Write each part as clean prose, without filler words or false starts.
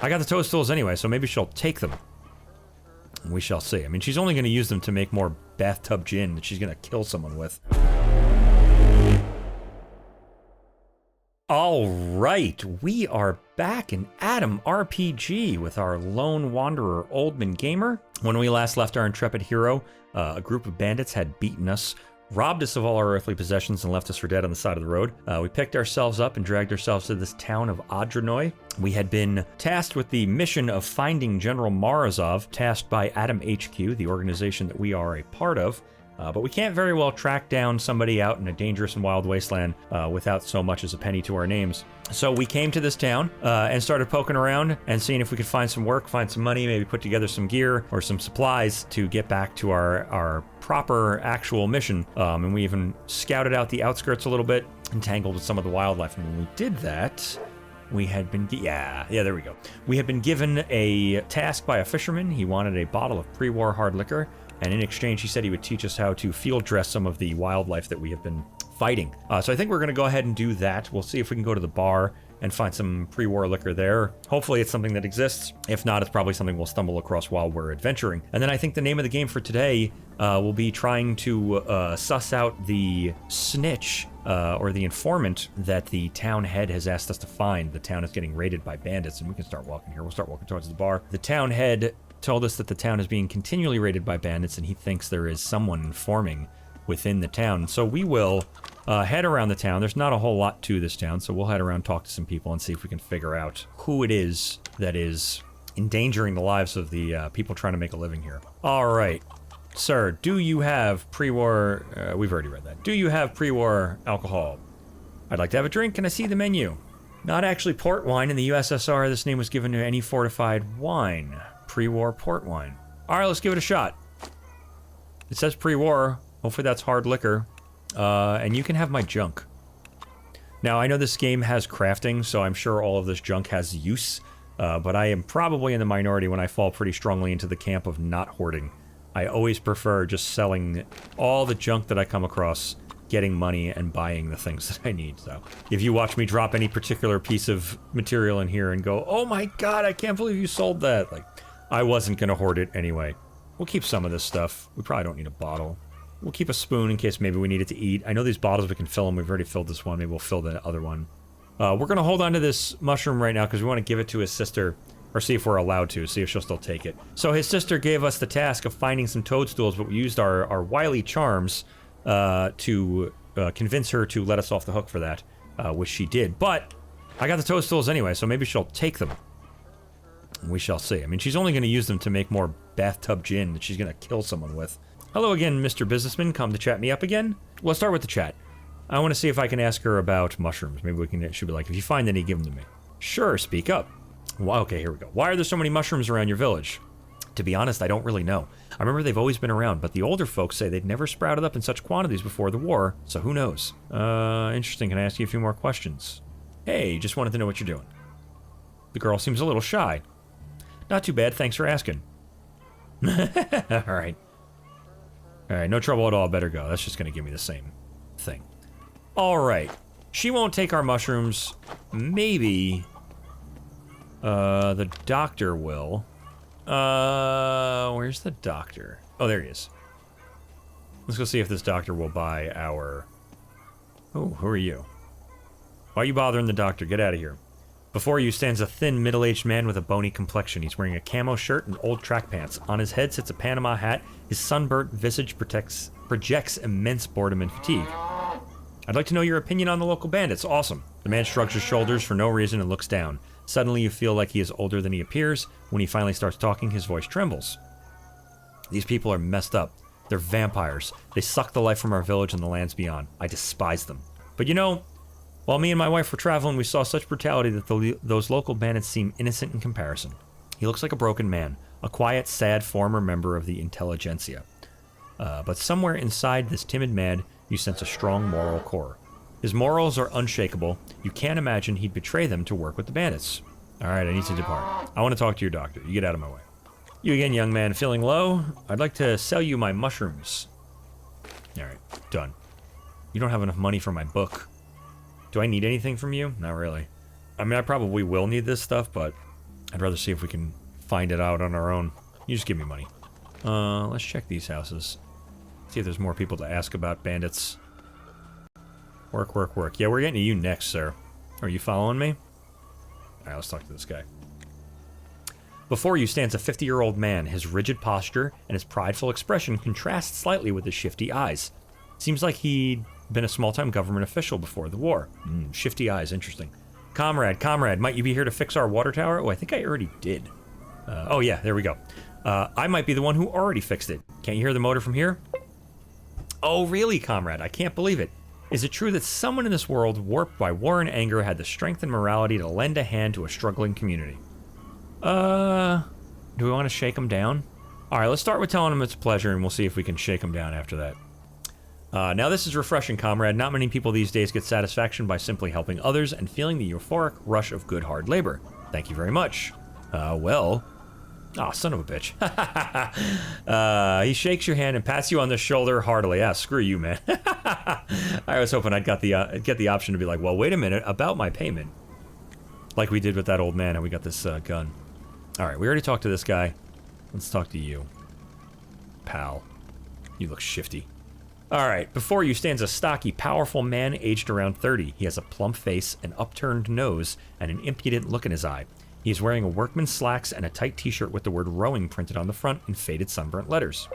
I got the toadstools anyway, so maybe she'll take them. We shall see. I mean, she's only going to use them to make more bathtub gin that she's going to kill someone with. All right, we are back in Adam RPG with our lone wanderer, Oldman Gamer. When we last left our intrepid hero, a group of bandits had beaten us, robbed us of all our earthly possessions, and left us for dead on the side of the road. We picked ourselves up and dragged ourselves to this town of Adranoi. We had been tasked with the mission of finding General Morozov, tasked by Adam HQ, the organization that we are a part of. But we can't very well track down somebody out in a dangerous and wild wasteland without so much as a penny to our names. So we came to this town and started poking around and seeing if we could find some work, find some money, maybe put together some gear or some supplies to get back to our proper actual mission. And we even scouted out the outskirts a little bit and tangled with some of the wildlife. And when we did that, we had been, there we go. We had been given a task by a fisherman. He wanted a bottle of pre-war hard liquor. And in exchange, he said he would teach us how to field dress some of the wildlife that we have been fighting. So I think we're going to go ahead and do that. We'll see if we can go to the bar and find some pre-war liquor there. Hopefully it's something that exists. If not, it's probably something we'll stumble across while we're adventuring. And then I think the name of the game for today will be trying to suss out the snitch or the informant that the town head has asked us to find. The town is getting raided by bandits, and we can start walking here. We'll start walking towards the bar. The town head told us that the town is being continually raided by bandits, and he thinks there is someone informing within the town. So we will head around the town. There's not a whole lot to this town, so we'll head around, talk to some people, and see if we can figure out who it is that is endangering the lives of the people trying to make a living here. All right. Sir, do you have pre-war... we've already read that. Do you have pre-war alcohol? I'd like to have a drink. Can I see the menu? Not actually port wine. In the USSR, this name was given to any fortified wine. Pre-war port wine. All right, let's give it a shot. It says pre-war. Hopefully that's hard liquor. And you can have my junk. Now, I know this game has crafting, so I'm sure all of this junk has use. But I am probably in the minority when I fall pretty strongly into the camp of not hoarding. I always prefer just selling all the junk that I come across, getting money, and buying the things that I need. So if you watch me drop any particular piece of material in here and go, oh my god, I can't believe you sold that, like, I wasn't going to hoard it anyway. We'll keep some of this stuff. We probably don't need a bottle. We'll keep a spoon in case maybe we need it to eat. I know these bottles, we can fill them. We've already filled this one. Maybe we'll fill the other one. We're going to hold on to this mushroom right now because we want to give it to his sister, or see if we're allowed to, see if she'll still take it. So his sister gave us the task of finding some toadstools, but we used our wily charms to convince her to let us off the hook for that, which she did. But I got the toadstools anyway, so maybe she'll take them. We shall see. I mean, she's only going to use them to make more bathtub gin that she's going to kill someone with. Hello again, Mr. Businessman. Come to chat me up again? Let's start with the chat. I want to see if I can ask her about mushrooms. Maybe we can. She'll be like, if you find any, give them to me. Sure, speak up. Well, okay, here we go. Why are there so many mushrooms around your village? To be honest, I don't really know. I remember they've always been around, but the older folks say they'd never sprouted up in such quantities before the war, so who knows? Interesting. Can I ask you a few more questions? Hey, just wanted to know what you're doing. The girl seems a little shy. Not too bad, thanks for asking. Alright. Alright, no trouble at all, better go. That's just gonna give me the same thing. Alright. She won't take our mushrooms. Maybe... the doctor will. Where's the doctor? Oh, there he is. Let's go see if this doctor will buy our... Oh, who are you? Why are you bothering the doctor? Get out of here. Before you stands a thin, middle-aged man with a bony complexion. He's wearing a camo shirt and old track pants. On his head sits a Panama hat. His sunburnt visage projects immense boredom and fatigue. I'd like to know your opinion on the local bandits. Awesome. The man shrugs his shoulders for no reason and looks down. Suddenly you feel like he is older than he appears. When he finally starts talking, his voice trembles. These people are messed up. They're vampires. They suck the life from our village and the lands beyond. I despise them. But you know, while me and my wife were traveling, we saw such brutality that those local bandits seem innocent in comparison. He looks like a broken man, a quiet, sad former member of the intelligentsia. But somewhere inside this timid man, you sense a strong moral core. His morals are unshakable. You can't imagine he'd betray them to work with the bandits. Alright, I need to depart. I want to talk to your doctor. You get out of my way. You again, young man. Feeling low? I'd like to sell you my mushrooms. Alright, done. You don't have enough money for my book. Do I need anything from you? Not really. I mean, I probably will need this stuff, but I'd rather see if we can find it out on our own. You just give me money. Let's check these houses. See if there's more people to ask about bandits. Work, work, work. Yeah, we're getting to you next, sir. Are you following me? Alright, let's talk to this guy. Before you stands a 50-year-old man. His rigid posture and his prideful expression contrast slightly with his shifty eyes. Seems like he'd been a small-time government official before the war. Shifty eyes, interesting. Comrade, might you be here to fix our water tower? Oh, I think I already did. Oh yeah, there we go. I might be the one who already fixed it. Can't you hear the motor from here? Oh really, comrade? I can't believe it. Is it true that someone in this world, warped by war and anger, had the strength and morality to lend a hand to a struggling community? Do we want to shake him down? Alright, let's start with telling him it's a pleasure, and we'll see if we can shake him down after that. Now this is refreshing, comrade. Not many people these days get satisfaction by simply helping others and feeling the euphoric rush of good hard labor. Thank you very much. Well... Aw, son of a bitch. He shakes your hand and pats you on the shoulder heartily. Ah, screw you, man. I was hoping I'd get the option to be like, well, wait a minute, about my payment. Like we did with that old man, and we got this gun. Alright, we already talked to this guy. Let's talk to you. Pal. You look shifty. Alright, before you stands a stocky, powerful man aged around 30. He has a plump face, an upturned nose, and an impudent look in his eye. He is wearing a workman's slacks and a tight t-shirt with the word rowing printed on the front in faded sunburnt letters.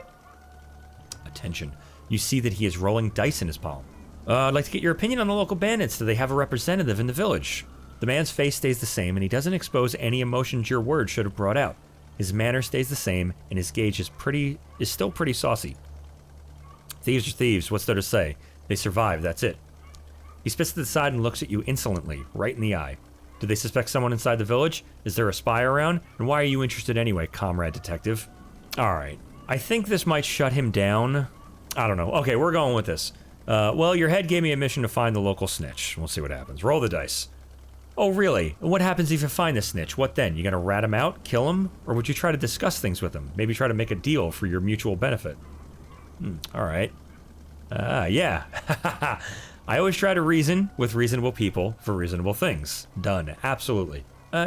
Attention. You see that he is rolling dice in his palm. I'd like to get your opinion on the local bandits. Do they have a representative in the village? The man's face stays the same, and he doesn't expose any emotions your words should have brought out. His manner stays the same, and his gauge is still pretty saucy. Thieves are thieves, what's there to say? They survive, that's it. He spits to the side and looks at you insolently, right in the eye. Do they suspect someone inside the village? Is there a spy around? And why are you interested anyway, comrade detective? Alright, I think this might shut him down. I don't know. Okay, we're going with this. Well, your head gave me a mission to find the local snitch. We'll see what happens. Roll the dice. Oh, really? What happens if you find the snitch? What then? You gonna rat him out? Kill him? Or would you try to discuss things with him? Maybe try to make a deal for your mutual benefit? Alright. Yeah. I always try to reason with reasonable people for reasonable things. Done. Absolutely.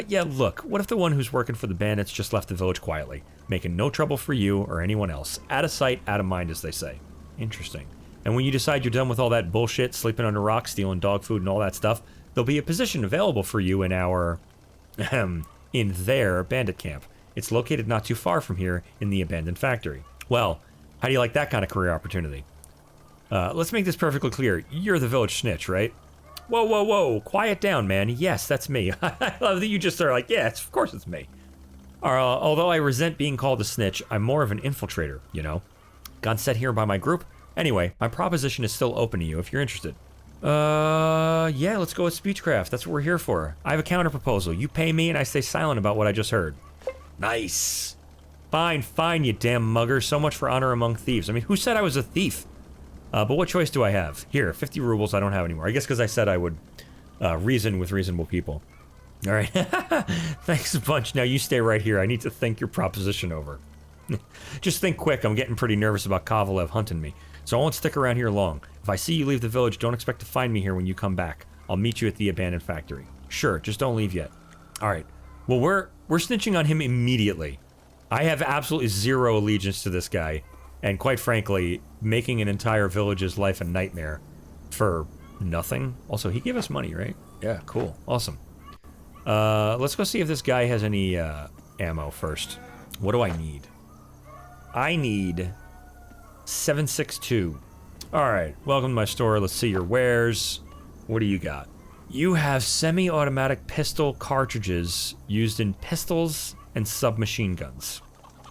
Yeah, look, what if the one who's working for the bandits just left the village quietly, making no trouble for you or anyone else? Out of sight, out of mind, as they say. Interesting. And when you decide you're done with all that bullshit, sleeping under rocks, stealing dog food and all that stuff, there'll be a position available for you in our... in their bandit camp. It's located not too far from here in the abandoned factory. Well, how do you like that kind of career opportunity? Let's make this perfectly clear. You're the village snitch, right? Whoa, whoa, whoa. Quiet down, man. Yes, that's me. I love that you just are like, yeah, of course it's me. Although I resent being called a snitch, I'm more of an infiltrator, you know? Got set here by my group. Anyway, my proposition is still open to you if you're interested. Yeah, let's go with speechcraft. That's what we're here for. I have a counter proposal. You pay me and I stay silent about what I just heard. Nice. Fine, fine, you damn mugger. So much for honor among thieves. I mean, who said I was a thief? But what choice do I have? Here, 50 rubles I don't have anymore. I guess because I said I would reason with reasonable people. All right. Thanks a bunch. Now you stay right here. I need to think your proposition over. Just think quick. I'm getting pretty nervous about Kovalev hunting me. So I won't stick around here long. If I see you leave the village, don't expect to find me here when you come back. I'll meet you at the abandoned factory. Sure, just don't leave yet. All right. Well, we're snitching on him immediately. I have absolutely zero allegiance to this guy. And quite frankly, making an entire village's life a nightmare for nothing. Also, he gave us money, right? Yeah, cool. Awesome. Let's go see if this guy has any ammo first. What do I need? I need 762. Alright, welcome to my store. Let's see your wares. What do you got? You have semi-automatic pistol cartridges used in pistols and submachine guns.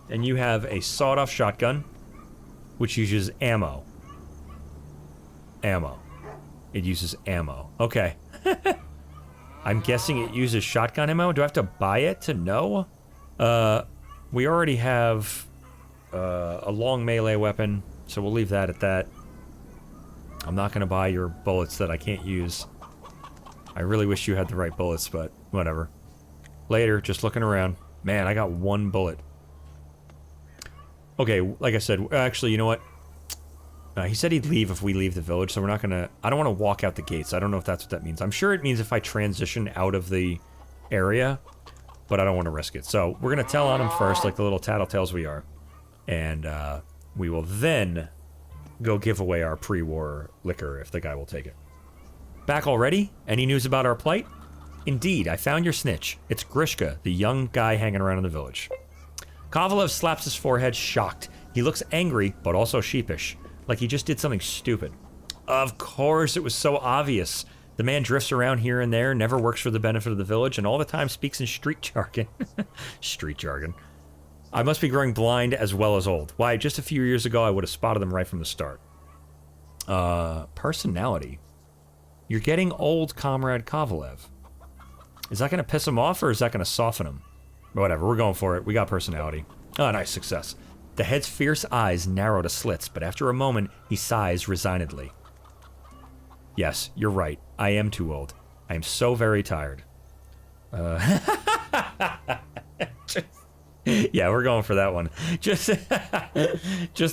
And you have a sawed-off shotgun, which uses ammo. Ammo. It uses ammo. Okay. I'm guessing it uses shotgun ammo. Do I have to buy it to know? We already have a long melee weapon, so we'll leave that at that. I'm not gonna buy your bullets that I can't use. I really wish you had the right bullets, but whatever. Later, just looking around. Man, I got one bullet. Okay, like I said, actually, you know what? He said he'd leave if we leave the village, so we're not gonna... I don't want to walk out the gates. I don't know if that's what that means. I'm sure it means if I transition out of the area, but I don't want to risk it. So we're going to tell on him first, like the little tattletales we are. And we will then go give away our pre-war liquor if the guy will take it. Back already? Any news about our plight? Indeed, I found your snitch. It's Grishka, the young guy hanging around in the village. Kovalev slaps his forehead, shocked. He looks angry, but also sheepish, like he just did something stupid. Of course, it was so obvious. The man drifts around here and there, never works for the benefit of the village, and all the time speaks in street jargon. Street jargon. I must be growing blind as well as old. Why, just a few years ago, I would have spotted them right from the start. Personality. You're getting old, Comrade Kovalev. Is that going to piss him off, or is that going to soften him? Whatever, we're going for it. We got personality. Oh, nice, success. The head's fierce eyes narrow to slits, but after a moment, he sighs resignedly. Yes, you're right. I am too old. I am so very tired. Yeah, we're going for that one. Just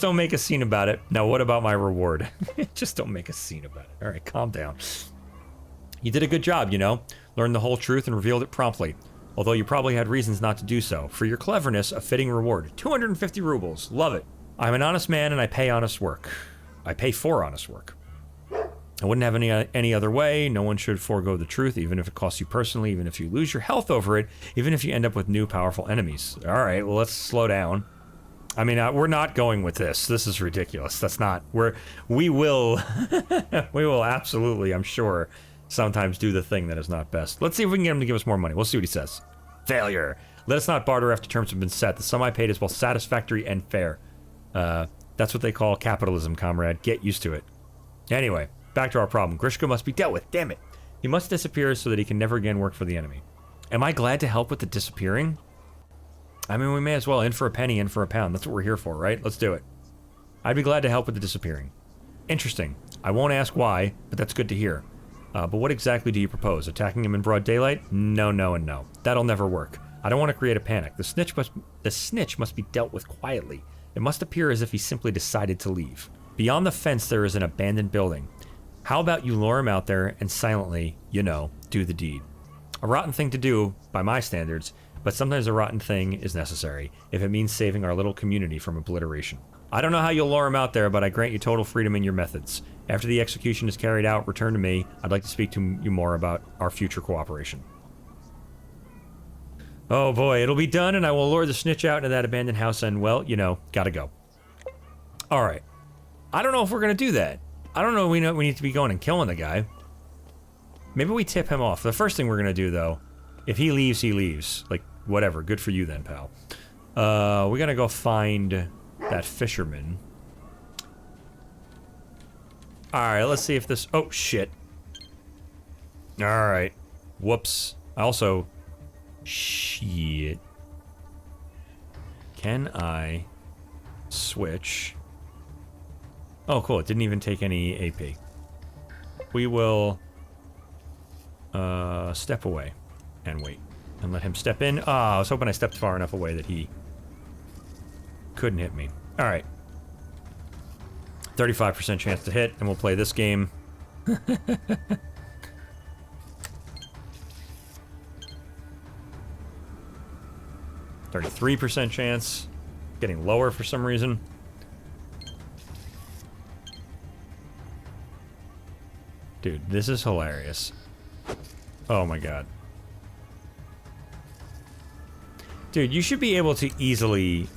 don't make a scene about it. Now, what about my reward? Just don't make a scene about it. All right, calm down. You did a good job, you know. Learned the whole truth and revealed it promptly. Although you probably had reasons not to do so. For your cleverness, a fitting reward. 250 rubles. Love it. I'm an honest man and I pay honest work. I pay for honest work. I wouldn't have any other way. No one should forego the truth, even if it costs you personally, even if you lose your health over it, even if you end up with new powerful enemies. All right, well, let's slow down. I mean, we're not going with this. This is ridiculous. That's not... We will absolutely, I'm sure, sometimes do the thing that is not best. Let's see if we can get him to give us more money. We'll see what he says. Failure. Let us not barter after terms have been set. The sum I paid is both satisfactory and fair. That's what they call capitalism, comrade. Get used to it. Anyway, back to our problem. Grishka must be dealt with. Damn it. He must disappear so that he can never again work for the enemy. Am I glad to help with the disappearing? I mean, we may as well. In for a penny, in for a pound. That's what we're here for, right? Let's do it. I'd be glad to help with the disappearing. Interesting. I won't ask why, but that's good to hear. But what exactly do you propose? Attacking him in broad daylight? No, no, and no. That'll never work. I don't want to create a panic. The snitch must be dealt with quietly. It must appear as if he simply decided to leave. Beyond the fence, there is an abandoned building. How about you lure him out there and silently, you know, do the deed? A rotten thing to do, by my standards, but sometimes a rotten thing is necessary, if it means saving our little community from obliteration. I don't know how you'll lure him out there, but I grant you total freedom in your methods. After the execution is carried out, return to me. I'd like to speak to you more about our future cooperation. Oh boy, it'll be done, and I will lure the snitch out into that abandoned house and, well, you know, gotta go. Alright. I don't know if we're gonna do that. I don't know we need to be going and killing the guy. Maybe we tip him off. The first thing we're gonna do, though, if he leaves, he leaves. Like, whatever. Good for you then, pal. We gotta go find that fisherman. Alright, let's see if this... Oh, shit. Alright. Whoops. Also... Shit. Can I switch? Oh, cool. It didn't even take any AP. We will step away and wait and let him step in. Ah, I was hoping I stepped far enough away that he couldn't hit me. All right. 35% chance to hit, and we'll play this game. 33% chance. Getting lower for some reason. Dude, this is hilarious. Oh my god. Dude, you should be able to easily...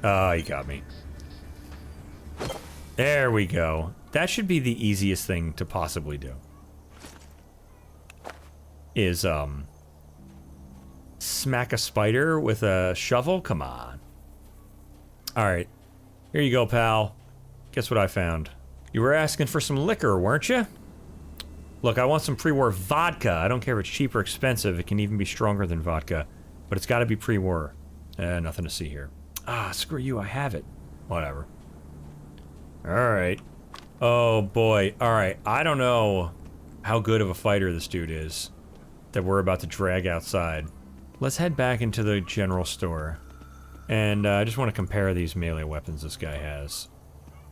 Oh, he got me. There we go. That should be the easiest thing to possibly do. Is, smack a spider with a shovel? Come on. Alright. Here you go, pal. Guess what I found? You were asking for some liquor, weren't you? Look, I want some pre-war vodka. I don't care if it's cheap or expensive. It can even be stronger than vodka. But it's got to be pre-war. Nothing to see here. Ah, screw you. I have it. Whatever. Alright. Oh, boy. Alright. I don't know how good of a fighter this dude is that we're about to drag outside. Let's head back into the general store. And I just want to compare these melee weapons this guy has.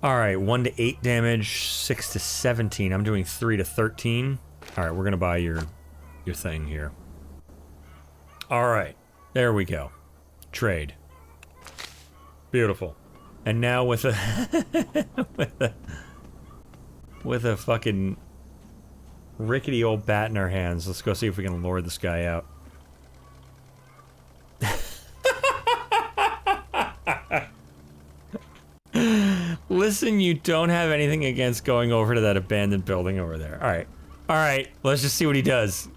Alright, 1 to 8 damage, 6 to 17. I'm doing 3 to 13. Alright, we're gonna buy your thing here. Alright. There we go. Trade. Beautiful. And now with a... with a fucking rickety old bat in our hands, let's go see if we can lure this guy out. Listen, you don't have anything against going over to that abandoned building over there. Alright. Alright, let's just see what he does.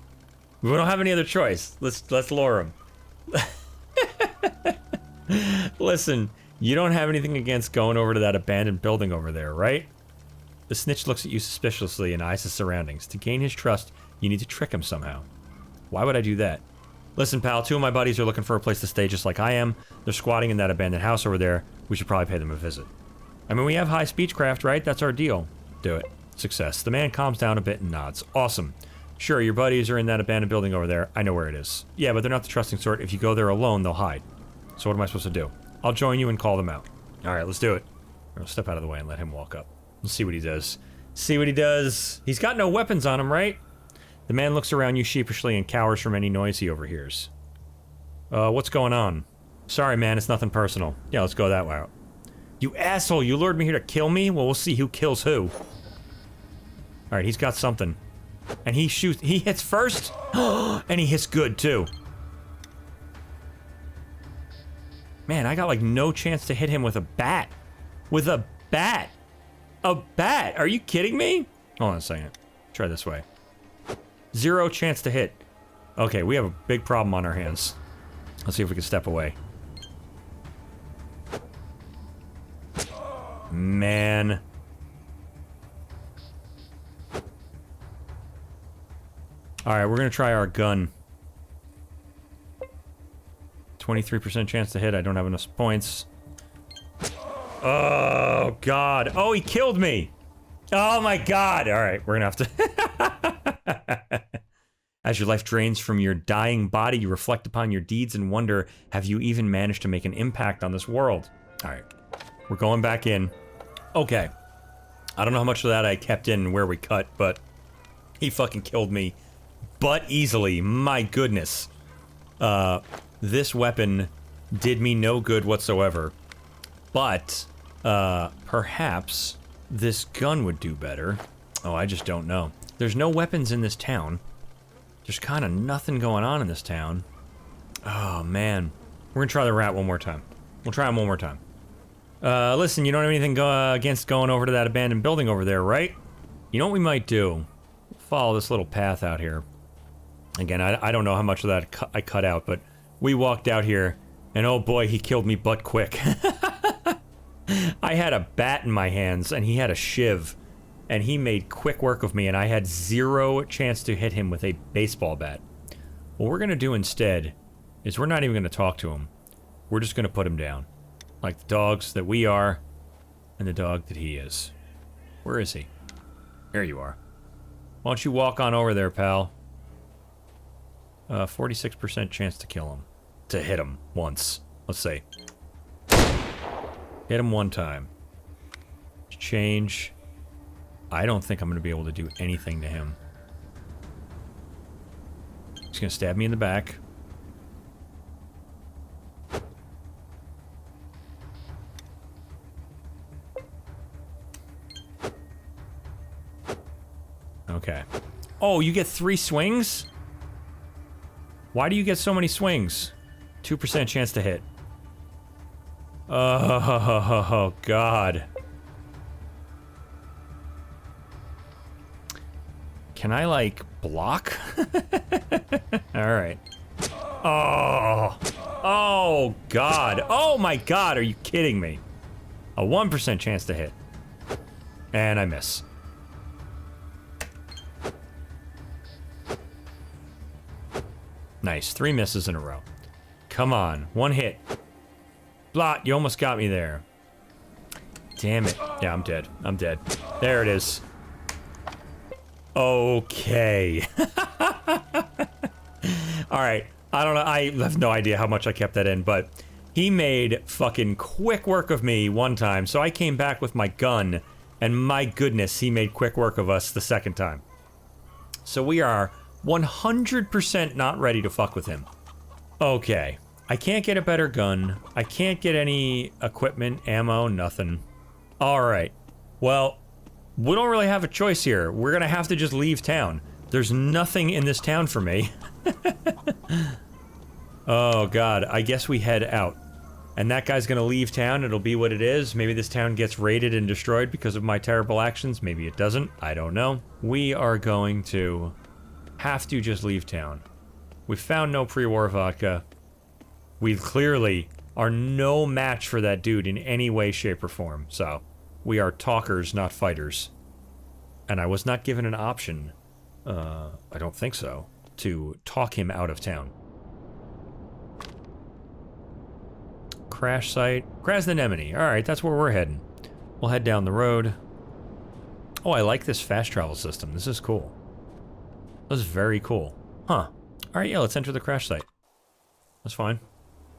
We don't have any other choice. Let's lure him. Listen, you don't have anything against going over to that abandoned building over there, right? The snitch looks at you suspiciously and eyes his surroundings. To gain his trust, you need to trick him somehow. Why would I do that? Listen, pal, two of my buddies are looking for a place to stay just like I am. They're squatting in that abandoned house over there. We should probably pay them a visit. I mean, we have high speechcraft, right? That's our deal. Do it. Success. The man calms down a bit and nods. Awesome. Sure, your buddies are in that abandoned building over there. I know where it is. Yeah, but they're not the trusting sort. If you go there alone, they'll hide. So what am I supposed to do? I'll join you and call them out. Alright, let's do it. I'll step out of the way and let him walk up. Let's see what he does. See what he does. He's got no weapons on him, right? The man looks around you sheepishly and cowers from any noise he overhears. What's going on? Sorry, man, it's nothing personal. Yeah, let's go that route. You asshole, you lured me here to kill me? Well, we'll see who kills who. Alright, he's got something. And he shoots, he hits first? And he hits good, too. Man, I got like no chance to hit him with a bat. With a bat. A bat? Are you kidding me? Hold on a second. Try this way. Zero chance to hit. Okay, we have a big problem on our hands. Let's see if we can step away. Man. Alright, we're gonna try our gun. 23% chance to hit. I don't have enough points. Oh, God. Oh, he killed me! Oh, my God! Alright, we're gonna have to... As your life drains from your dying body, you reflect upon your deeds and wonder, have you even managed to make an impact on this world? Alright. We're going back in. Okay. I don't know how much of that I kept in where we cut, but he fucking killed me. But easily. My goodness. This weapon did me no good whatsoever. But, perhaps this gun would do better. Oh, I just don't know. There's no weapons in this town. There's kind of nothing going on in this town. Oh, man. We're gonna try the rat one more time. We'll try him one more time. Listen, you don't have anything against going over to that abandoned building over there, right? You know what we might do? Follow this little path out here. Again, I don't know how much of that I cut out, but we walked out here, and oh boy, he killed me butt quick. I had a bat in my hands, and he had a shiv, and he made quick work of me, and I had zero chance to hit him with a baseball bat. What we're gonna do instead is we're not even gonna talk to him. We're just gonna put him down. Like the dogs that we are, and the dog that he is. Where is he? There you are. Why don't you walk on over there, pal? 46% chance to kill him. To hit him once. Let's see. Hit him one time. Change. I don't think I'm going to be able to do anything to him. He's going to stab me in the back. Okay. Oh, you get 3 swings? Why do you get so many swings? 2% chance to hit. Oh, God. Can I, like, block? Alright. Oh. Oh, God. Oh, my God. Are you kidding me? A 1% chance to hit. And I miss. Nice. 3 misses in a row. Come on. 1 hit. Blot, you almost got me there. Damn it. Yeah, I'm dead. I'm dead. There it is. Okay. Alright. I don't know. I have no idea how much I kept that in, but he made fucking quick work of me one time, so I came back with my gun, and my goodness, he made quick work of us the second time. So we are 100% not ready to fuck with him. Okay. I can't get a better gun. I can't get any equipment, ammo, nothing. Alright. Well, we don't really have a choice here. We're gonna have to just leave town. There's nothing in this town for me. Oh god, I guess we head out. And that guy's gonna leave town, it'll be what it is. Maybe this town gets raided and destroyed because of my terrible actions. Maybe it doesn't. I don't know. We are going to have to just leave town. We found no pre-war vodka. We clearly are no match for that dude in any way, shape, or form. So, we are talkers, not fighters. And I was not given an option, I don't think so, to talk him out of town. Crash site. Krasnanemony. Alright, that's where we're heading. We'll head down the road. Oh, I like this fast travel system. This is cool. This is very cool. Huh. Alright, yeah, let's enter the crash site. That's fine.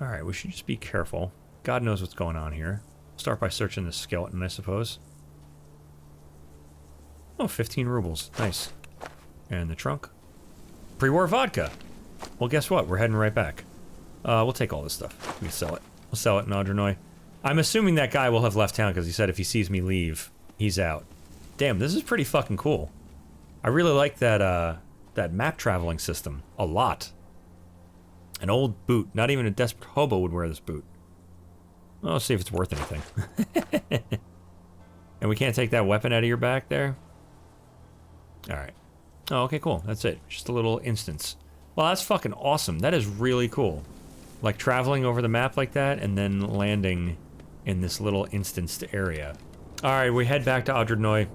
Alright, we should just be careful. God knows what's going on here. Start by searching the skeleton, I suppose. Oh, 15 rubles. Nice. And the trunk. Pre-war vodka. Well, guess what? We're heading right back. We'll take all this stuff. We can sell it. We'll sell it in Adrenoy. I'm assuming that guy will have left town because he said if he sees me leave, he's out. Damn, this is pretty fucking cool. I really like that, that map traveling system. A lot. An old boot. Not even a desperate hobo would wear this boot. Well, let's see if it's worth anything. And we can't take that weapon out of your back there? Alright. Oh, okay, cool. That's it. Just a little instance. Well, that's fucking awesome. That is really cool. Like traveling over the map like that and then landing in this little instanced area. Alright, we head back to Adrenoy.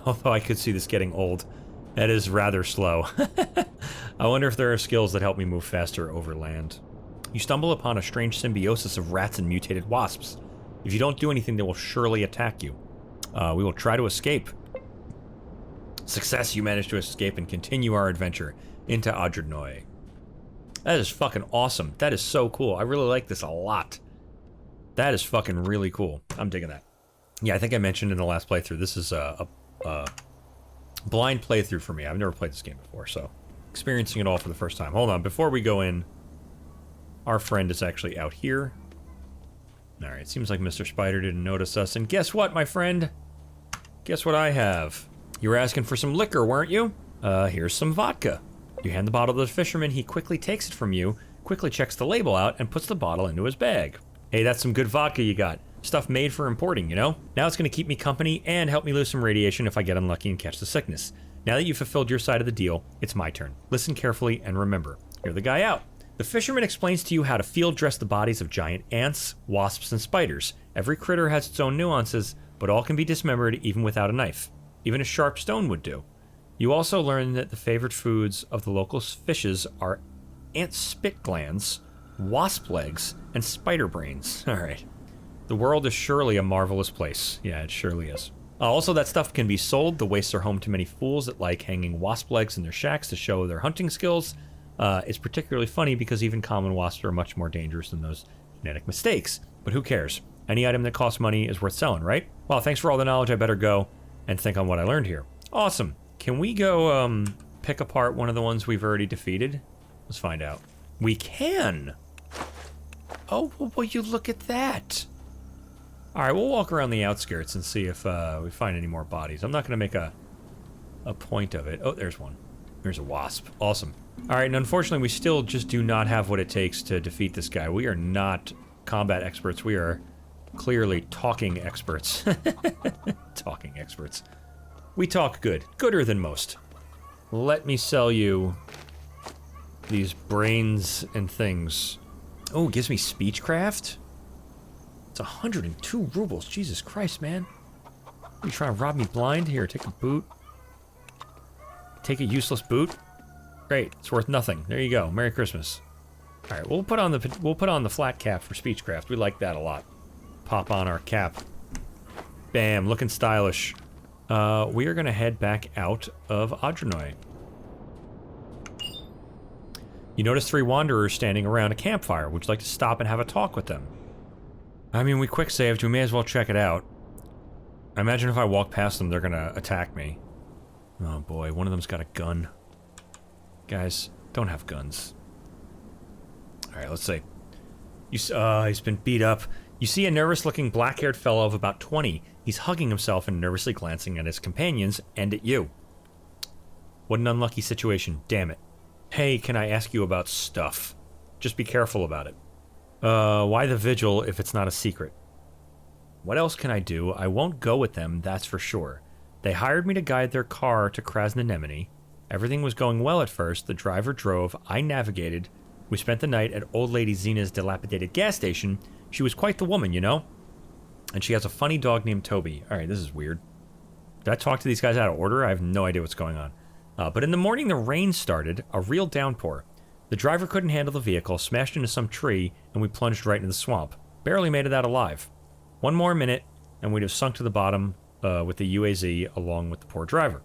Although I could see this getting old. That is rather slow. I wonder if there are skills that help me move faster over land. You stumble upon a strange symbiosis of rats and mutated wasps. If you don't do anything, they will surely attack you. We will try to escape. Success, you manage to escape and continue our adventure into Adrenoy. That is fucking awesome. That is so cool. I really like this a lot. That is fucking really cool. I'm digging that. Yeah, I think I mentioned in the last playthrough, this is a blind playthrough for me. I've never played this game before, so experiencing it all for the first time. Hold on, before we go in, our friend is actually out here. Alright, seems like Mr. Spider didn't notice us, and guess what, my friend? Guess what I have? You were asking for some liquor, weren't you? Here's some vodka. You hand the bottle to the fisherman, he quickly takes it from you, quickly checks the label out, and puts the bottle into his bag. Hey, that's some good vodka you got. Stuff made for importing, you know? Now it's gonna keep me company and help me lose some radiation if I get unlucky and catch the sickness. Now that you've fulfilled your side of the deal, it's my turn. Listen carefully and remember, hear the guy out. The fisherman explains to you how to field dress the bodies of giant ants, wasps, and spiders. Every critter has its own nuances, but all can be dismembered even without a knife. Even a sharp stone would do. You also learn that the favorite foods of the local fishes are ant spit glands, wasp legs, and spider brains. Alright. The world is surely a marvelous place. Yeah, it surely is. Also, that stuff can be sold. The wastes are home to many fools that like hanging wasp legs in their shacks to show their hunting skills. It's particularly funny because even common wasps are much more dangerous than those genetic mistakes. But who cares? Any item that costs money is worth selling, right? Well, thanks for all the knowledge. I better go and think on what I learned here. Awesome. Can we go, pick apart one of the ones we've already defeated? Let's find out. We can! Oh, well, you look at that! Alright, we'll walk around the outskirts and see if, we find any more bodies. I'm not gonna make a point of it. Oh, there's one. There's a wasp. Awesome. Alright, and unfortunately we still just do not have what it takes to defeat this guy. We are not combat experts. We are clearly talking experts. Talking experts. We talk good. Gooder than most. Let me sell you these brains and things. Oh, it gives me speechcraft? It's 102 rubles. Jesus Christ, man. You trying to rob me blind? Here, take a boot. Take a useless boot. Great, it's worth nothing. There you go. Merry Christmas. All right, we'll put on the flat cap for speechcraft. We like that a lot. Pop on our cap. Bam, looking stylish. We are gonna head back out of Adrenoy. You notice 3 wanderers standing around a campfire. Would you like to stop and have a talk with them? I mean, we quick saved. We may as well check it out. I imagine if I walk past them, they're gonna attack me. Oh boy, one of them's got a gun. Guys, don't have guns. Alright, let's see. He's been beat up. You see a nervous-looking black-haired fellow of about 20. He's hugging himself and nervously glancing at his companions and at you. What an unlucky situation, damn it. Hey, can I ask you about stuff? Just be careful about it. Why the vigil if it's not a secret? What else can I do? I won't go with them, that's for sure. They hired me to guide their car to Krasnonemony. Everything was going well at first. The driver drove, I navigated. We spent the night at old lady Zena's dilapidated gas station. She was quite the woman, you know? And she has a funny dog named Toby. Alright, this is weird. Did I talk to these guys out of order? I have no idea what's going on. But in the morning, the rain started, a real downpour. The driver couldn't handle the vehicle, smashed into some tree, and we plunged right into the swamp. Barely made it out alive. One more minute, and we'd have sunk to the bottom with the UAZ along with the poor driver.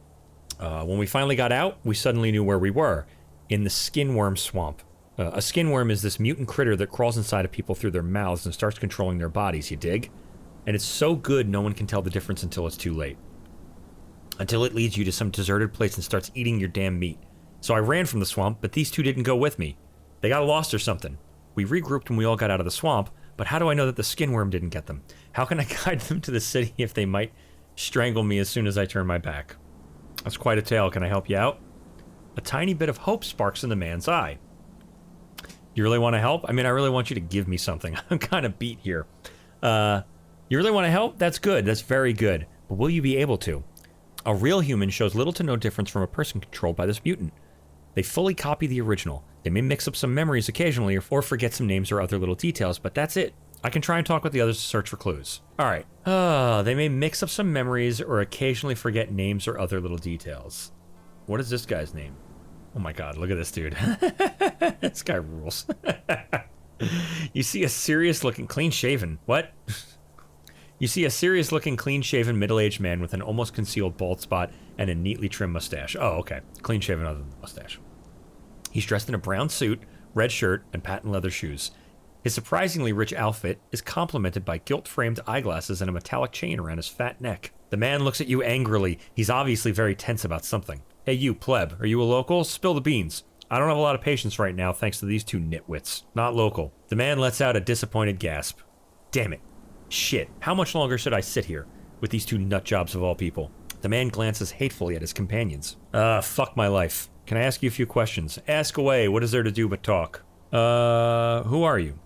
When we finally got out, we suddenly knew where we were. In the skinworm swamp. A skinworm is this mutant critter that crawls inside of people through their mouths and starts controlling their bodies, you dig? And it's so good no one can tell the difference until it's too late. Until it leads you to some deserted place and starts eating your damn meat. So I ran from the swamp, but these two didn't go with me. They got lost or something. We regrouped when we all got out of the swamp, but how do I know that the skinworm didn't get them? How can I guide them to the city if they might strangle me as soon as I turn my back? That's quite a tale. Can I help you out? A tiny bit of hope sparks in the man's eye. You really want to help? I mean, I really want you to give me something. I'm kind of beat here. You really want to help? That's good. That's very good. But will you be able to? A real human shows little to no difference from a person controlled by this mutant. They fully copy the original. They may mix up some memories occasionally or forget some names or other little details, but that's it. I can try and talk with the others to search for clues. Alright. They may mix up some memories or occasionally forget names or other little details. What is this guy's name? Oh my god, look at this dude. This guy rules. You see a serious-looking, clean-shaven... What? You see a serious-looking, clean-shaven, middle-aged man with an almost concealed bald spot and a neatly trimmed mustache. Oh, okay. Clean-shaven other than the mustache. He's dressed in a brown suit, red shirt, and patent leather shoes. His surprisingly rich outfit is complemented by gilt-framed eyeglasses and a metallic chain around his fat neck. The man looks at you angrily. He's obviously very tense about something. Hey you, pleb, are you a local? Spill the beans. I don't have a lot of patience right now thanks to these two nitwits. Not local. The man lets out a disappointed gasp. Damn it. Shit, how much longer should I sit here with these two nutjobs of all people? The man glances hatefully at his companions. Fuck my life. Can I ask you a few questions? Ask away, what is there to do but talk? Who are you?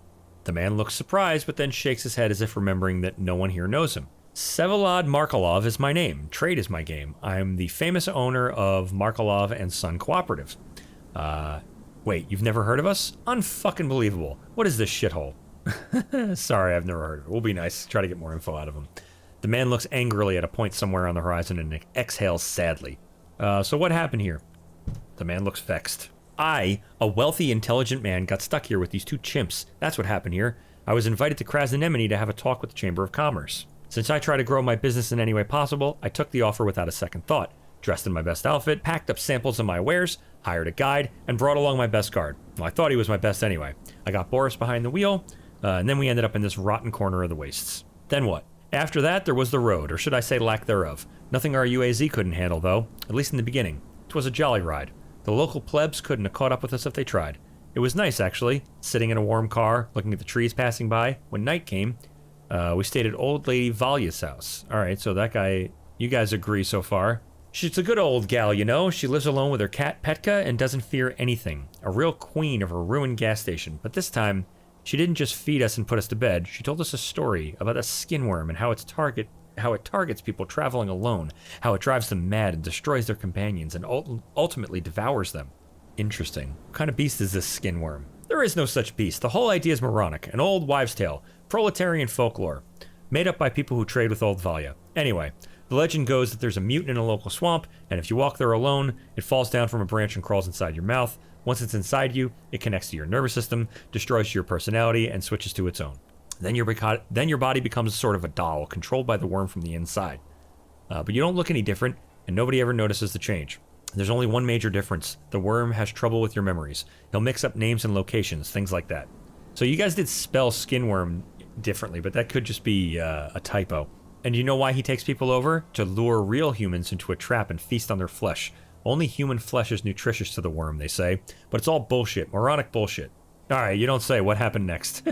The man looks surprised, but then shakes his head as if remembering that no one here knows him. Vsevolod Markelov is my name. Trade is my game. I'm the famous owner of Markelov and Son Cooperative. Wait, you've never heard of us? Unfucking believable. What is this shithole? Sorry, I've never heard of it. We'll be nice. Try to get more info out of him. The man looks angrily at a point somewhere on the horizon and exhales sadly. So what happened here? The man looks vexed. I, a wealthy, intelligent man, got stuck here with these two chimps. That's what happened here. I was invited to Krasnonemony to have a talk with the Chamber of Commerce. Since I try to grow my business in any way possible, I took the offer without a second thought. Dressed in my best outfit, packed up samples of my wares, hired a guide, and brought along my best guard. Well, I thought he was my best anyway. I got Boris behind the wheel, and then we ended up in this rotten corner of the wastes. Then what? After that, there was the road, or should I say lack thereof. Nothing our UAZ couldn't handle, though, at least in the beginning. 'Twas a jolly ride. The local plebs couldn't have caught up with us if they tried. It was nice, actually, sitting in a warm car, looking at the trees passing by. When night came, we stayed at old lady Valya's house. Alright, so that guy, you guys agree so far. She's a good old gal, you know. She lives alone with her cat Petka and doesn't fear anything. A real queen of her ruined gas station. But this time, she didn't just feed us and put us to bed. She told us a story about a skinworm and how it targets people traveling alone, how it drives them mad and destroys their companions and ultimately devours them. Interesting. What kind of beast is this skinworm? There is no such beast. The whole idea is moronic, an old wives' tale, proletarian folklore, made up by people who trade with old Valya. Anyway, the legend goes that there's a mutant in a local swamp, and if you walk there alone, it falls down from a branch and crawls inside your mouth. Once it's inside you, it connects to your nervous system, destroys your personality, and switches to its own. Then your body becomes sort of a doll, controlled by the worm from the inside. But you don't look any different, and nobody ever notices the change. There's only one major difference. The worm has trouble with your memories. He'll mix up names and locations, things like that. So you guys did spell skinworm differently, but that could just be a typo. And you know why he takes people over? To lure real humans into a trap and feast on their flesh. Only human flesh is nutritious to the worm, they say. But it's all bullshit, moronic bullshit. All right, you don't say. What happened next?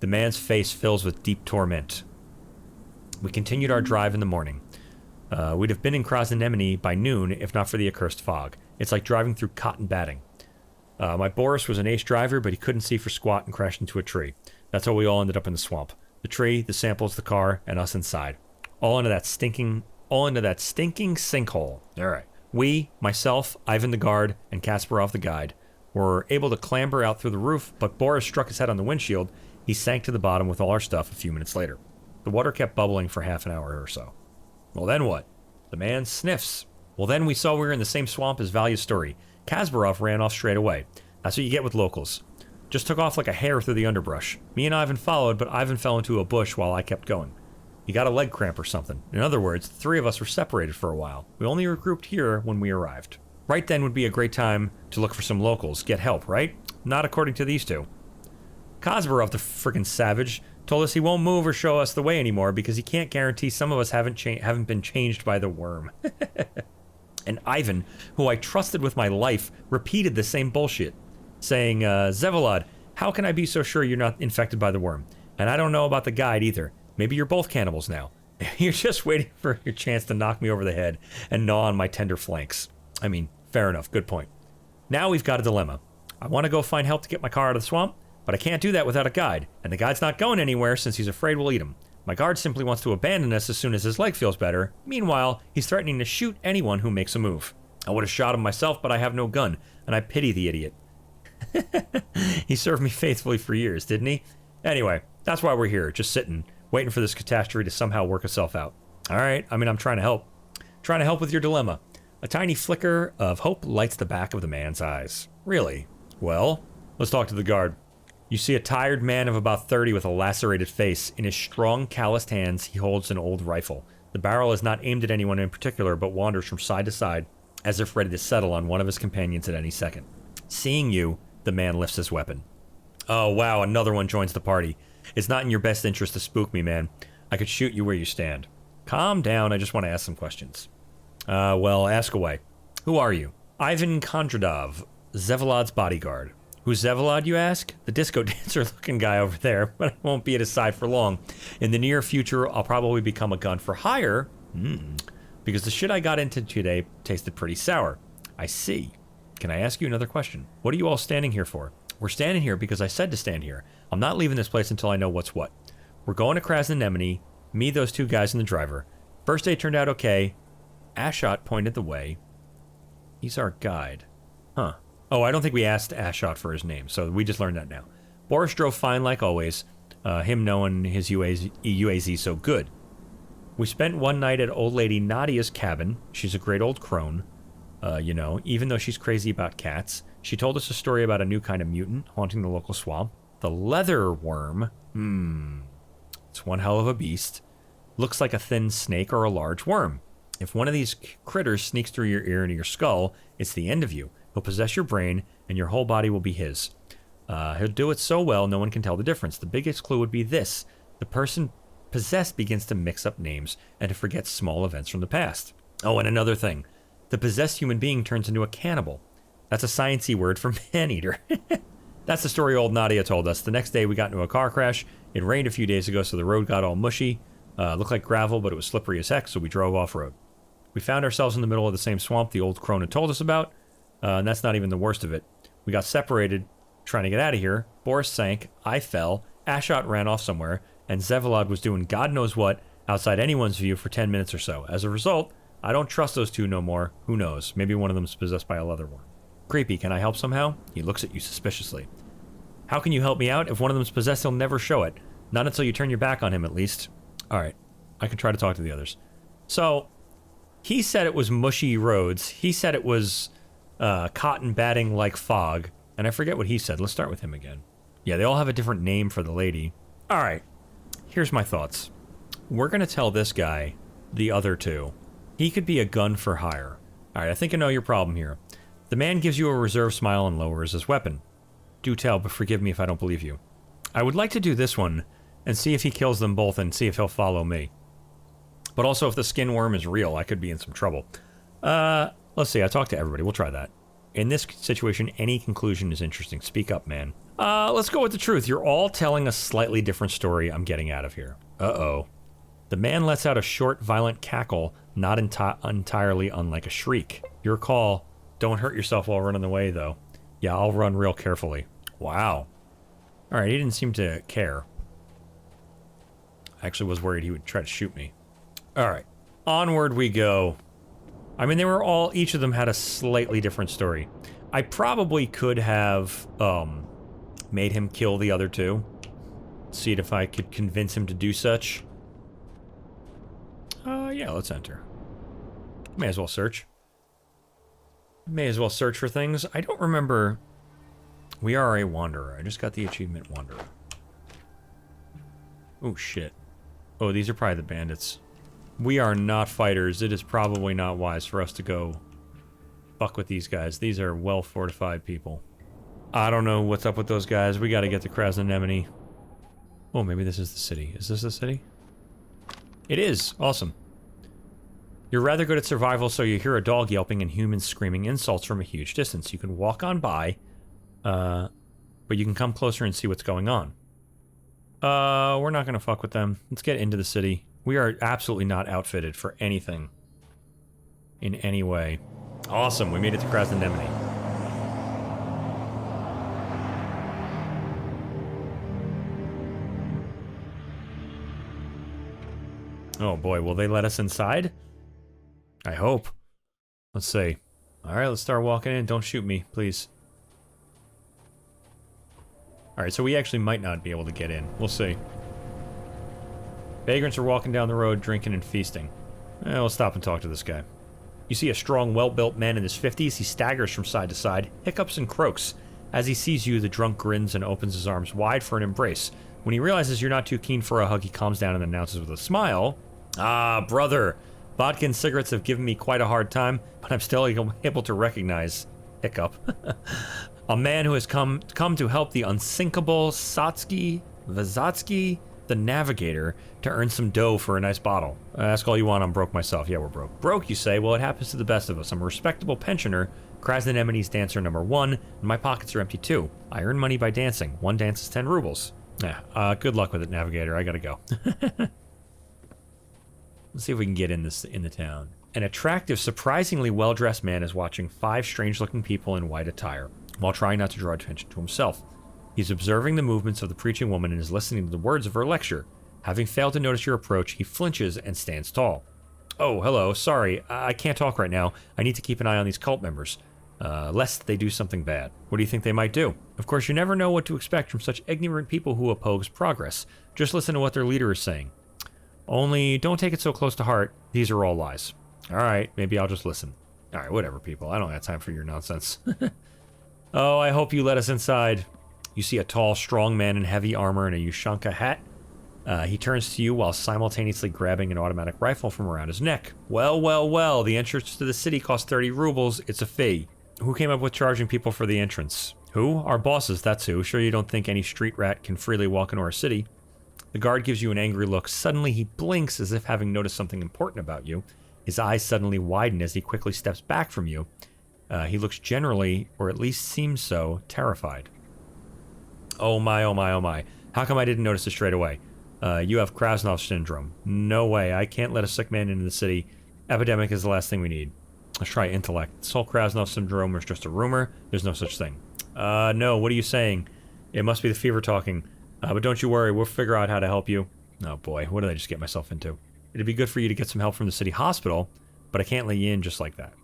The man's face fills with deep torment. We continued our drive in the morning. We'd have been in Krasnemeni by noon if not for the accursed fog. It's like driving through cotton batting. My Boris was an ace driver, but he couldn't see for squat and crashed into a tree. That's how we all ended up in the swamp. The tree, the samples, the car, and us inside. All into that stinking sinkhole. All right. We, myself, Ivan the guard, and Kasparov the guide, were able to clamber out through the roof, but Boris struck his head on the windshield. He sank to the bottom with all our stuff a few minutes later. The water kept bubbling for half an hour or so. Well, then what? The man sniffs. Well, then we saw we were in the same swamp as Valya's story. Kasparov ran off straight away. That's what you get with locals. Just took off like a hare through the underbrush. Me and Ivan followed, but Ivan fell into a bush while I kept going. He got a leg cramp or something. In other words, the three of us were separated for a while. We only regrouped here when we arrived. Right then would be a great time to look for some locals, get help, right? Not according to these two. Kasparov, the frickin' savage, told us he won't move or show us the way anymore because he can't guarantee some of us haven't been changed by the Wyrm. And Ivan, who I trusted with my life, repeated the same bullshit, saying, Zevolod, how can I be so sure you're not infected by the Wyrm? And I don't know about the guide either. Maybe you're both cannibals now. You're just waiting for your chance to knock me over the head and gnaw on my tender flanks. I mean, fair enough, good point. Now we've got a dilemma. I want to go find help to get my car out of the swamp, but I can't do that without a guide, and the guide's not going anywhere since he's afraid we'll eat him. My guard simply wants to abandon us as soon as his leg feels better. Meanwhile, he's threatening to shoot anyone who makes a move. I would have shot him myself, but I have no gun, and I pity the idiot. He served me faithfully for years, didn't he? Anyway, that's why we're here, just sitting, waiting for this catastrophe to somehow work itself out. All right, I mean, I'm trying to help. Trying to help with your dilemma. A tiny flicker of hope lights the back of the man's eyes. Really? Well, let's talk to the guard. You see a tired man of about 30 with a lacerated face. In his strong, calloused hands, he holds an old rifle. The barrel is not aimed at anyone in particular, but wanders from side to side, as if ready to settle on one of his companions at any second. Seeing you, the man lifts his weapon. Oh, wow, another one joins the party. It's not in your best interest to spook me, man. I could shoot you where you stand. Calm down, I just want to ask some questions. Well, ask away. Who are you? Ivan Kondradov, Zevolod's bodyguard. Who's Zevolod, you ask? The disco dancer-looking guy over there, but I won't be at his side for long. In the near future, I'll probably become a gun for hire. Because the shit I got into today tasted pretty sour. I see. Can I ask you another question? What are you all standing here for? We're standing here because I said to stand here. I'm not leaving this place until I know what's what. We're going to Krasnemeni, me, those two guys, and the driver. First day turned out okay. Ashot pointed the way. He's our guide. Huh. Oh, I don't think we asked Ashot for his name, so we just learned that now. Boris drove fine like always, him knowing his UAZ so good. We spent one night at old lady Nadia's cabin. She's a great old crone. You know, even though she's crazy about cats. She told us a story about a new kind of mutant haunting the local swamp. The leather worm. It's one hell of a beast. Looks like a thin snake or a large worm. If one of these critters sneaks through your ear into your skull, it's the end of you. He'll possess your brain, and your whole body will be his. He'll do it so well, no one can tell the difference. The biggest clue would be this. The person possessed begins to mix up names and to forget small events from the past. Oh, and another thing. The possessed human being turns into a cannibal. That's a sciencey word for man-eater. That's the story old Nadia told us. The next day, we got into a car crash. It rained a few days ago, so the road got all mushy. Looked like gravel, but it was slippery as heck, so we drove off-road. We found ourselves in the middle of the same swamp the old crone had told us about. And that's not even the worst of it. We got separated trying to get out of here. Boris sank, I fell, Ashot ran off somewhere, and Zevolod was doing God knows what outside anyone's view for 10 minutes or so. As a result, I don't trust those two no more. Who knows? Maybe one of them's possessed by a leather worm. Creepy, can I help somehow? He looks at you suspiciously. How can you help me out? If one of them's possessed, he'll never show it. Not until you turn your back on him, at least. Alright, I can try to talk to the others. So, he said it was mushy roads. He said it was cotton batting like fog. And I forget what he said. Let's start with him again. Yeah, they all have a different name for the lady. Alright, here's my thoughts. We're going to tell this guy the other two. He could be a gun for hire. Alright, I think I know your problem here. The man gives you a reserved smile and lowers his weapon. Do tell, but forgive me if I don't believe you. I would like to do this one and see if he kills them both and see if he'll follow me. But also, if the skin worm is real, I could be in some trouble. Let's see, I talked to everybody. We'll try that. In this situation, any conclusion is interesting. Speak up, man. Let's go with the truth. You're all telling a slightly different story. I'm getting out of here. Uh-oh. The man lets out a short, violent cackle, not entirely unlike a shriek. Your call. Don't hurt yourself while running away, though. Yeah, I'll run real carefully. Wow. Alright, he didn't seem to care. I actually was worried he would try to shoot me. Alright. Onward we go. I mean, they were all... Each of them had a slightly different story. I probably could have, made him kill the other two. See if I could convince him to do such. Yeah, let's enter. May as well search. May as well search for things. I don't remember... We are a wanderer. I just got the achievement wanderer. Oh, shit. Oh, these are probably the bandits. We are not fighters. It is probably not wise for us to go fuck with these guys. These are well-fortified people. I don't know what's up with those guys. We gotta get to Krasnanemony. Oh, maybe this is the city. Is this the city? It is. Awesome. You're rather good at survival, so you hear a dog yelping and humans screaming insults from a huge distance. You can walk on by, but you can come closer and see what's going on. We're not gonna fuck with them. Let's get into the city. We are absolutely not outfitted for anything. In any way. Awesome, we made it to Krasnanemony. Oh boy, will they let us inside? I hope. Let's see. Alright, let's start walking in. Don't shoot me, please. Alright, so we actually might not be able to get in. We'll see. Vagrants are walking down the road, drinking and feasting. We'll stop and talk to this guy. You see a strong, well-built man in his 50s. He staggers from side to side, hiccups and croaks. As he sees you, the drunk grins and opens his arms wide for an embrace. When he realizes you're not too keen for a hug, he calms down and announces with a smile, "Ah, brother. Vodka and cigarettes have given me quite a hard time, but I'm still able to recognize..." Hiccup. "A man who has come to help the unsinkable Vazatsky, the navigator, to earn some dough for a nice bottle. Ask all you want, I'm broke myself." Yeah, we're broke. Broke, you say? Well, it happens to the best of us. I'm a respectable pensioner, Krasnanemony's dancer number 1, and my pockets are empty too. I earn money by dancing. One dance is 10 rubles. Yeah, good luck with it, navigator. I gotta go. Let's see if we can get in the town. An attractive, surprisingly well-dressed man is watching 5 strange-looking people in white attire, while trying not to draw attention to himself. He's observing the movements of the preaching woman and is listening to the words of her lecture. Having failed to notice your approach, he flinches and stands tall. "Oh, hello. Sorry, I can't talk right now. I need to keep an eye on these cult members, lest they do something bad." "What do you think they might do?" "Of course, you never know what to expect from such ignorant people who oppose progress. Just listen to what their leader is saying. Only, don't take it so close to heart. These are all lies." "Alright, maybe I'll just listen." "Alright, whatever, people. I don't have time for your nonsense." "Oh, I hope you let us inside." You see a tall, strong man in heavy armor and a Ushanka hat. He turns to you while simultaneously grabbing an automatic rifle from around his neck. "Well, well, well, the entrance to the city costs 30 rubles. It's a fee." "Who came up with charging people for the entrance?" "Who? Our bosses, that's who. Sure you don't think any street rat can freely walk into our city?" The guard gives you an angry look. Suddenly he blinks as if having noticed something important about you. His eyes suddenly widen as he quickly steps back from you. He looks generally, or at least seems so, terrified. "Oh my, oh my, oh my. How come I didn't notice it straight away? You have Krasnov syndrome." "No way. I can't let a sick man into the city. Epidemic is the last thing we need." Let's try intellect. "This whole Krasnov syndrome is just a rumor. There's no such thing." No, what are you saying? It must be the fever talking. But don't you worry, we'll figure out how to help you." Oh boy, what did I just get myself into? "It'd be good for you to get some help from the city hospital, but I can't let you in just like that."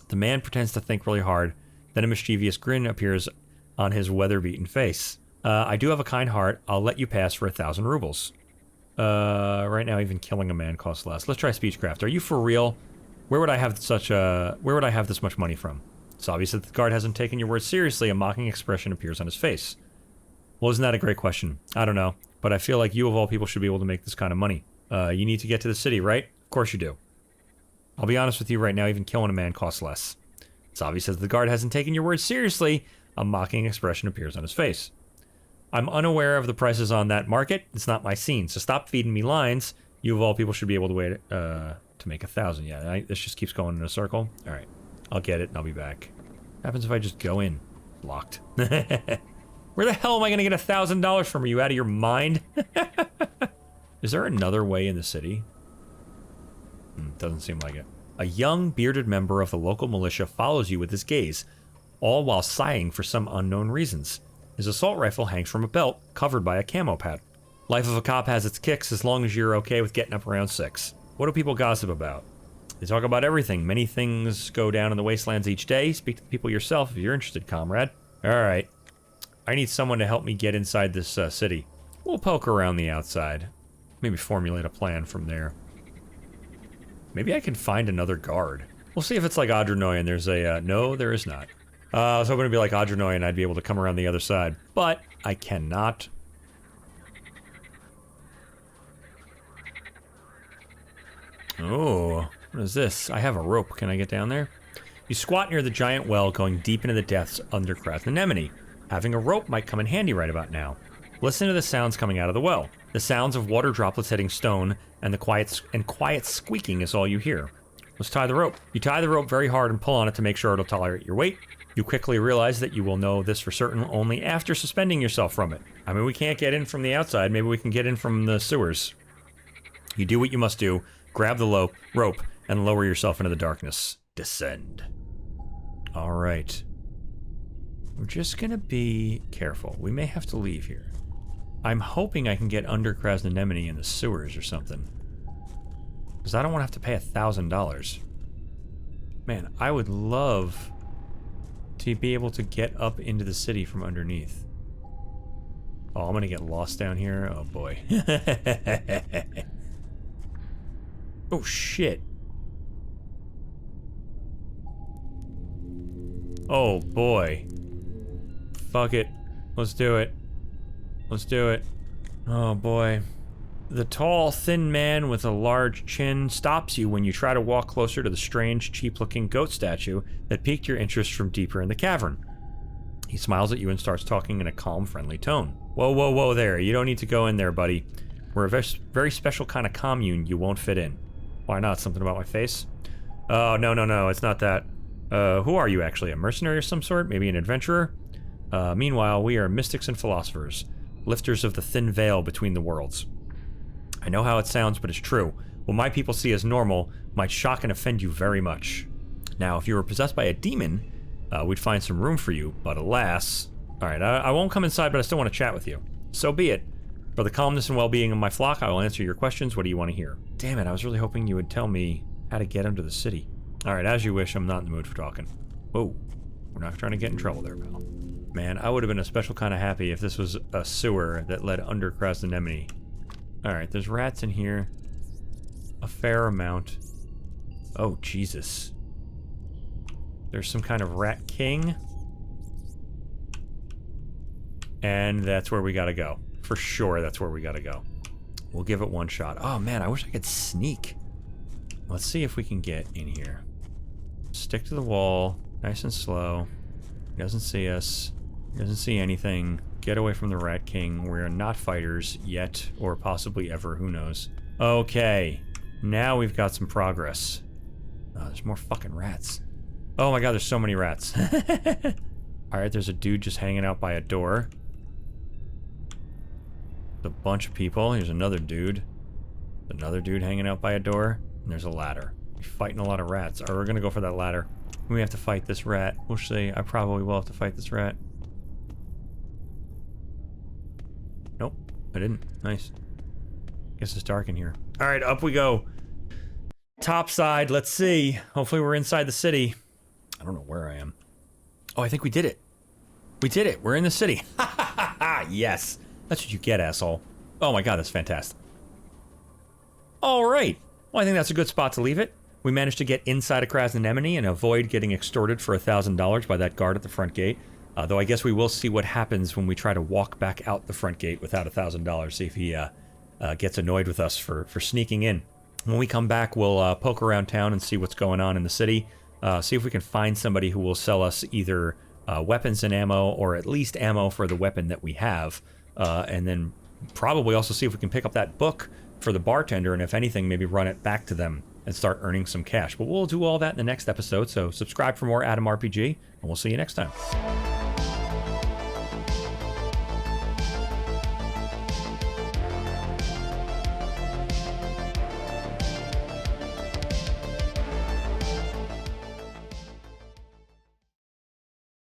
The man pretends to think really hard. Then a mischievous grin appears on his weather-beaten face. "I do have a kind heart. I'll let you pass for 1,000 rubles. Right now, even killing a man costs less. Let's try speechcraft. Are you for real? Where would I have this much money from?" It's obvious that the guard hasn't taken your words seriously. A mocking expression appears on his face. "Well, isn't that a great question? I don't know, but I feel like you of all people should be able to make this kind of money. You need to get to the city, right? Of course you do. I'll be honest with you right now, even killing a man costs less." It's obvious that the guard hasn't taken your words seriously. A mocking expression appears on his face. "I'm unaware of the prices on that market. It's not my scene, so stop feeding me lines. You of all people should be able to wait to make 1,000. Yeah, this just keeps going in a circle. Alright, I'll get it and I'll be back. happens if I just go in? Locked. Where the hell am I gonna get $1,000 from? Are you out of your mind? Is there another way in the city? Doesn't seem like it. A young, bearded member of the local militia follows you with his gaze, all while sighing for some unknown reasons. His assault rifle hangs from a belt, covered by a camo pad. Life of a cop has its kicks as long as you're okay with getting up around 6. What do people gossip about? They talk about everything. Many things go down in the wastelands each day. Speak to the people yourself if you're interested, comrade. Alright. I need someone to help me get inside this city. We'll poke around the outside. Maybe formulate a plan from there. Maybe I can find another guard. We'll see if it's like Adrenoy and there's a... no, there is not. I was hoping to be like Adrenoy and I'd be able to come around the other side. But I cannot. Oh, what is this? I have a rope. Can I get down there? You squat near the giant well going deep into the depths under Krasnanemony. Having a rope might come in handy right about now. Listen to the sounds coming out of the well. The sounds of water droplets hitting stone and the quiet squeaking is all you hear. Let's tie the rope. You tie the rope very hard and pull on it to make sure it'll tolerate your weight. You quickly realize that you will know this for certain only after suspending yourself from it. I mean, we can't get in from the outside. Maybe we can get in from the sewers. You do what you must do. Grab the rope and lower yourself into the darkness. Descend. All right. We're just gonna be careful. We may have to leave here. I'm hoping I can get under Krasnanemony in the sewers or something. Because I don't want to have to pay $1,000. Man, I would love to be able to get up into the city from underneath. Oh, I'm gonna get lost down here. Oh boy. Oh shit. Oh boy. Fuck it. Let's do it. Let's do it. Oh boy. The tall, thin man with a large chin stops you when you try to walk closer to the strange, cheap-looking goat statue that piqued your interest from deeper in the cavern. He smiles at you and starts talking in a calm, friendly tone. Whoa, whoa, whoa there. You don't need to go in there, buddy. We're a very special kind of commune. You won't fit in. Why not? Something about my face? Oh, no, it's not that. Who are you, actually? A mercenary of some sort? Maybe an adventurer? Meanwhile, we are mystics and philosophers, lifters of the thin veil between the worlds. I know how it sounds, but it's true. What my people see as normal might shock and offend you very much. Now, if you were possessed by a demon, we'd find some room for you, but alas... Alright, I won't come inside, but I still want to chat with you. So be it. For the calmness and well-being of my flock, I will answer your questions. What do you want to hear? Damn it, I was really hoping you would tell me how to get into the city. Alright, as you wish, I'm not in the mood for talking. Whoa. We're not trying to get in trouble there, pal. Man, I would have been a special kind of happy if this was a sewer that led under Krasnanemony. Alright, there's rats in here. A fair amount. Oh, Jesus. There's some kind of rat king. And that's where we gotta go. For sure, that's where we gotta go. We'll give it one shot. Oh man, I wish I could sneak. Let's see if we can get in here. Stick to the wall, nice and slow. He doesn't see us. He doesn't see anything. Get away from the Rat King. We're not fighters yet, or possibly ever, who knows. Okay, now we've got some progress. Oh, there's more fucking rats. Oh my god, there's so many rats. Alright, there's a dude just hanging out by a door. A bunch of people. Here's another dude. Another dude hanging out by a door. And there's a ladder. We're fighting a lot of rats. Alright, we're gonna go for that ladder. We have to fight this rat. We'll see. I probably will have to fight this rat. Nope, I didn't. Nice. Guess it's dark in here. Alright, up we go. Top side, let's see. Hopefully we're inside the city. I don't know where I am. Oh, I think we did it. We did it. We're in the city. Ha ha ha ha! Yes. That's what you get, asshole. Oh my god, that's fantastic. Alright. Well, I think that's a good spot to leave it. We managed to get inside of Krasnanemony and avoid getting extorted for $1,000 by that guard at the front gate. Though I guess we will see what happens when we try to walk back out the front gate without $1,000. See if he gets annoyed with us for sneaking in. When we come back, we'll poke around town and see what's going on in the city. See if we can find somebody who will sell us either weapons and ammo, or at least ammo for the weapon that we have. And then probably also see if we can pick up that book for the bartender, and if anything, maybe run it back to them and start earning some cash. But we'll do all that in the next episode, so subscribe for more Adam RPG, and we'll see you next time.